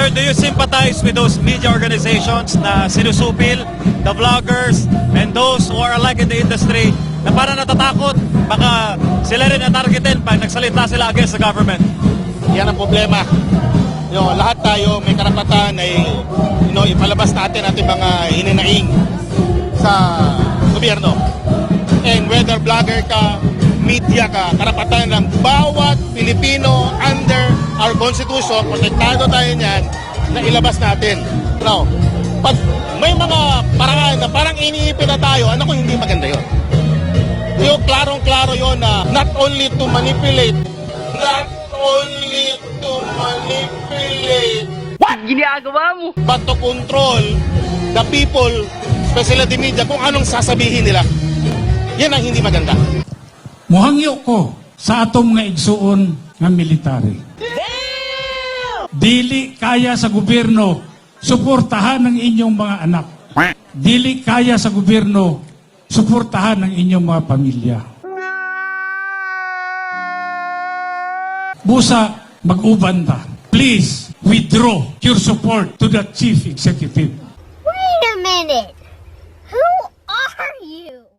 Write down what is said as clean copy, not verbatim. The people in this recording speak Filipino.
Sir, do you sympathize with those media organizations na sinusupil, the vloggers, and those who are alike in the industry na parang natatakot, baka sila rin na-targetin pag nagsalita sila against the government? Yan ang problema. Lahat tayo may karapatan na ipalabas natin ating mga hininaing sa gobyerno. And whether vlogger ka, media ka, karapatan ng bawat Pilipino under our Constitution, protektado tayo niyan, na ilabas natin. Now, pag may mga paraan na parang iniipin na tayo, hindi maganda yun. Klarong-klaro yun na not only to manipulate, What? Ginagawa mo? but to control the people, especially the media, kung anong sasabihin nila. Yan ang hindi maganda. Muhangyo ko sa atong nga igsuon nga military. Dili kaya sa gobyerno suportahan ang inyong mga anak. Dili kaya sa gobyerno suportahan ang inyong mga pamilya. Busa, mag-uban ta. Please, withdraw your support to the Chief Executive. Wait a minute. Who are you?